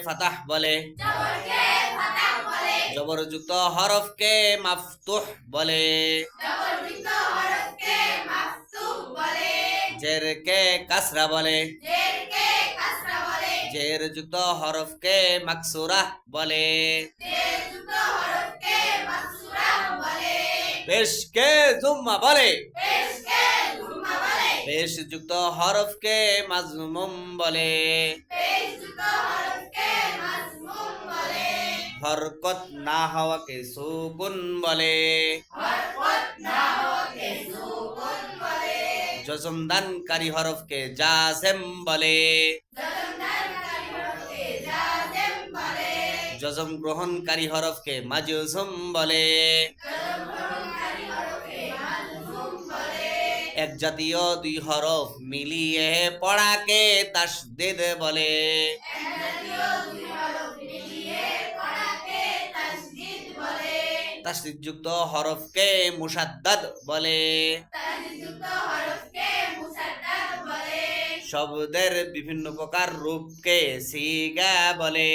Fattah বলে, জবরযুক্ত হরফকে মাফতুহ বলে, জেরকে কাসরা বলে, জেরযুক্ত হরফকে মাকসুরাহ বলে, পেশকে জুম্মা বলে, পেশযুক্ত হরফকে মাজমুম বলে, হরকত না হওয়াকে সুকুন বলে, জজমদানকারী হরফকে জাজেম বলে, জজম গ্রহণকারী হরফকে মাজজুম বলে, এক জাতীয় দুই হরফ মিলিয়ে পড়াকে তাসদীদ বলে, তাসদীদযুক্ত হরফকে মুশাদ্দাদ বলে, শব্দের বিভিন্ন প্রকার রূপকে সিগা বলে,